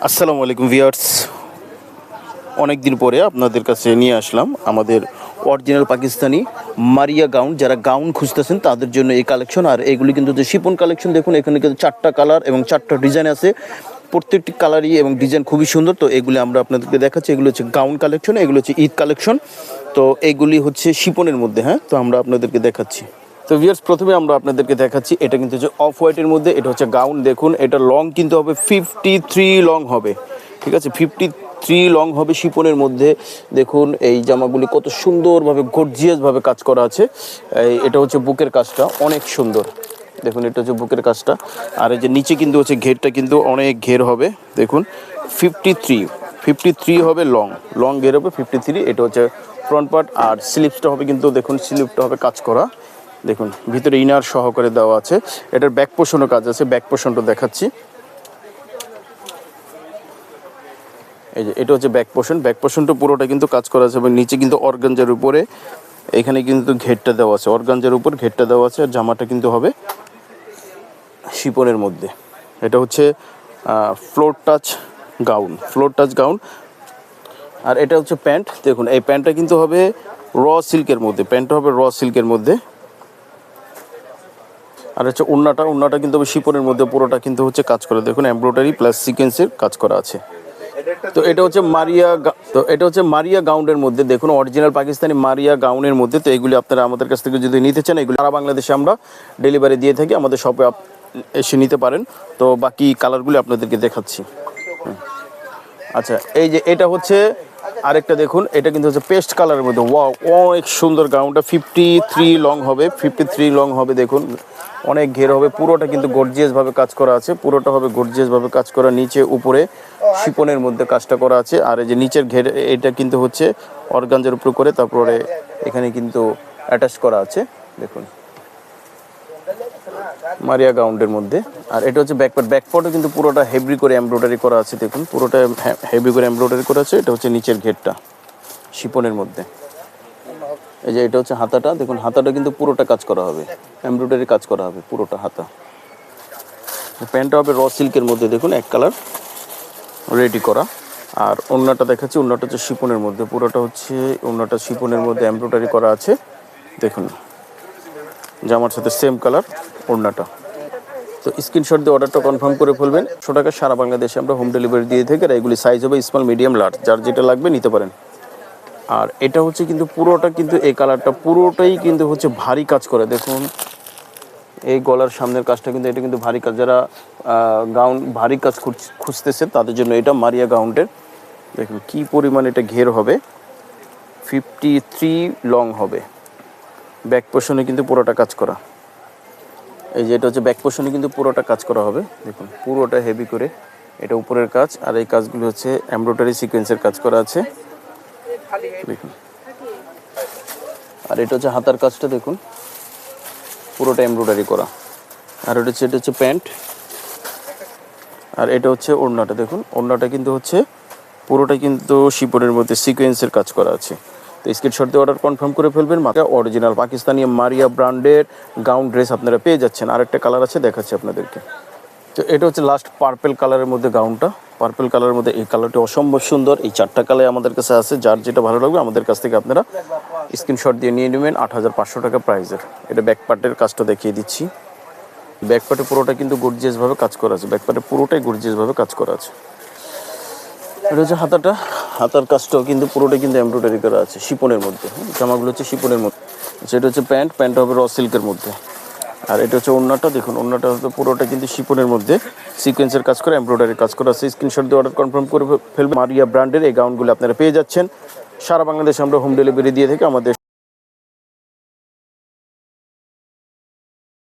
আসসালামু আলাইকুম ভিউয়ার্স, অনেক দিন পরে আপনাদের কাছে নিয়ে আসলাম আমাদের অরিজিনাল পাকিস্তানি মারিয়া গাউন। যারা গাউন খুঁজতেছেন তাদের জন্য এই কালেকশন। আর এগুলি কিন্তু যে শিপন কালেকশন, দেখুন এখানে কিন্তু 4টা কালার এবং 4টা ডিজাইন আছে। প্রত্যেকটি কালারই এবং ডিজাইন খুবই সুন্দর। তো এগুলি আমরা আপনাদেরকে দেখাচ্ছি। এগুলো হচ্ছে গাউন কালেকশন, এগুলো হচ্ছে ঈদ কালেকশন। তো এগুলি হচ্ছে শিপনের মধ্যে। হ্যাঁ, তো আমরা আপনাদেরকে দেখাচ্ছি। তো ভিউয়ার্স, প্রথমে আমরা আপনাদেরকে দেখাচ্ছি, এটা কিন্তু হচ্ছে অফ হোয়াইটের মধ্যে। এটা হচ্ছে গাউন। দেখুন এটা লং কিন্তু হবে 53 লং হবে, ঠিক আছে, 53 লং হবে শিপনের মধ্যে। দেখুন এই জামাগুলি কত সুন্দরভাবে গর্জিয়াসভাবে কাজ করা আছে। এটা হচ্ছে বুকের কাজটা অনেক সুন্দর। দেখুন এটা হচ্ছে বুকের কাজটা। আর এই যে নিচে কিন্তু হচ্ছে ঘেরটা কিন্তু অনেক ঘের হবে। দেখুন 53 হবে, লং ঘের হবে 53। এটা হচ্ছে ফ্রন্ট পার্ট। আর স্লিপসটা হবে কিন্তু, দেখুন স্লিপটা হবে কাজ করা। দেখুন ভিতরে ইনার সহকারে দেওয়া আছে। এটার ব্যাক পোর্শনও কাজ আছে, ব্যাক পোর্শনটা দেখাচ্ছি। এই যে এটা হচ্ছে ব্যাক পোর্শনটা পুরোটা কিন্তু কাজ করা আছে এবং নিচে কিন্তু অর্গানজার উপরে এখানে কিন্তু ঘেরটা দেওয়া আছে, অর্গানজার উপর ঘেরটা দেওয়া আছে। আর জামাটা কিন্তু হবে শিপনের মধ্যে। এটা হচ্ছে ফ্লোর টাচ গাউন। আর এটা হচ্ছে প্যান্ট। দেখুন এই প্যান্টটা কিন্তু হবে র সিল্কের মধ্যে। আর হচ্ছে ওড়নাটা কিন্তু শিপনের মধ্যে পুরোটা কিন্তু হচ্ছে কাজ করা। দেখুন এমব্রয়ডারি প্লাস সিকোয়েন্সের কাজ করা আছে। তো এটা হচ্ছে মারিয়া গাউনের মধ্যে। দেখুন অরিজিনাল পাকিস্তানি মারিয়া গাউনের মধ্যে। তো এগুলি আপনারা আমাদের কাছ থেকে যদি নিতে চান, এগুলি সারা বাংলাদেশে আমরা ডেলিভারি দিয়ে থাকি। আমাদের শপে এসে নিতে পারেন। তো বাকি কালারগুলি আপনাদেরকে দেখাচ্ছি। আচ্ছা, এই যে এটা হচ্ছে আরেকটা। দেখুন এটা কিন্তু হচ্ছে পেস্ট কালারের মধ্যে। ওয়াও, অনেক সুন্দর গাউনটা। 53 লং হবে। দেখুন অনেক ঘের হবে, পুরোটা কিন্তু গর্জিয়াসভাবে কাজ করা আছে। পুরোটা হবে গর্জিয়াসভাবে কাজ করা, নিচে উপরে শিপনের মধ্যে কাজটা করা আছে। আর এই যে নিচের ঘের, এটা কিন্তু হচ্ছে অর্গানজার উপর করে তারপরে এখানে কিন্তু অ্যাটাচ করা আছে। দেখুন মারিয়া গাউন্ডের মধ্যে। আর এটা হচ্ছে ব্যাকপার্টও কিন্তু পুরোটা হেভি করে এমব্রয়ডারি করা আছে। দেখুন পুরোটা হেভি করে এমব্রয়ডারি করা আছে। এটা হচ্ছে নিচের ঘেরটা শিপনের মধ্যে। এই যে এটা হচ্ছে হাতাটা। দেখুন হাতাটা কিন্তু পুরোটা কাজ করা হবে, এমব্রয়ডারি কাজ করা হবে পুরোটা হাতা। প্যান্টটা হবে র সিল্কের মধ্যে। দেখুন এক কালার রেডি করা। আর ওড়নাটা দেখাচ্ছি। ওড়নাটা হচ্ছে শিপনের মধ্যে, পুরোটা হচ্ছে ওড়নাটা শিপনের মধ্যে এমব্রয়ডারি করা আছে। দেখুন জামার সাথে সেম কালার ওড়নাটা। তো স্ক্রিনশট দিয়ে অর্ডারটা কনফার্ম করে ফেলবেন। 100 টাকা সারা বাংলাদেশে আমরা হোম ডেলিভারি দিয়ে থাকি। আর এগুলি সাইজ হবে স্মল, মিডিয়াম, লার্জ, যার যেটা লাগবে নিতে পারেন। আর এটা হচ্ছে কিন্তু পুরোটা কিন্তু এই কালারটা পুরোটাই কিন্তু হচ্ছে ভারী কাজ করে। দেখুন এই গলার সামনের কাজটা কিন্তু, এটা কিন্তু ভারী কাজ। যারা গাউন ভারী কাজ খুঁজতেছে তাদের জন্য এটা মারিয়া গাউনের। দেখুন কি পরিমাণ এটা ঘের হবে, 53 লং হবে। ব্যাক পোর্শনে কিন্তু পুরোটা কাজ করা। এই যে এটা হচ্ছে ব্যাক পোর্শনে কিন্তু পুরোটা কাজ করা হবে। দেখুন পুরোটা হেভি করে এটা উপরের কাজ। আর এই কাজগুলো হচ্ছে এমব্রয়ডারি সিকোয়েন্সের কাজ করা আছে। দেখুন আর এটা হচ্ছে হাতার কাজটা। দেখুন পুরোটা এমব্রয়ডারি করা। আর এটা হচ্ছে প্যান্ট। আর এটা হচ্ছে ওড়নাটা। দেখুন ওড়নাটা কিন্তু হচ্ছে পুরোটা কিন্তু শিপনের মধ্যে সিকোয়েন্সের কাজ করা আছে। তো স্ক্রিনশট দিয়ে অর্ডার কনফার্ম করে ফেলবেন। মাত্র অরিজিনাল পাকিস্তানি মারিয়া ব্র্যান্ডের গাউন ড্রেস আপনারা পেয়ে যাচ্ছেন। আরেকটা কালার আছে, দেখাচ্ছি আপনাদেরকে। তো এটা হচ্ছে লাস্ট পার্পল কালারের মধ্যে গাউনটা। পার্পল কালারের মধ্যে এই কালারটি অসম্ভব সুন্দর। এই 4টা কালার আমাদের কাছে আছে। যার যেটা ভালো লাগবে আমাদের কাছ থেকে আপনারা স্ক্রিনশট দিয়ে নিয়ে নেবেন। 8500 টাকা প্রাইসের। এটা ব্যাক পার্টের কাজটা দেখিয়ে দিচ্ছি। ব্যাক পার্টে পুরোটা কিন্তু গর্জিয়াসভাবে কাজ করা আছে। ব্যাক পার্টে পুরোটাই গর্জিয়াসভাবে কাজ করা আছে। এটা হচ্ছে হাতার কাজটাও কিন্তু পুরোটাই কিন্তু এমব্রয়ডারি করা আছে শিপনের মধ্যে। জামাগুলো হচ্ছে শিপনের মধ্যে। সেটা হচ্ছে প্যান্টটা হবে র সিল্কের মধ্যে। আর এটা হচ্ছে ওড়নাটা। দেখুন ওড়নাটা হচ্ছে পুরোটা কিন্তু শিপনের মধ্যে সিকোয়েন্সের কাজ করে এমব্রয়ডারি কাজ করা আছে। স্ক্রিনশট দিয়ে অর্ডার কনফার্ম করে ফেলবেন। মারিয়া ব্র্যান্ডের এই গাউনগুলো আপনারা পেয়ে যাচ্ছেন। সারা বাংলাদেশে আমরা হোম ডেলিভারি দিয়ে থাকি। আমাদের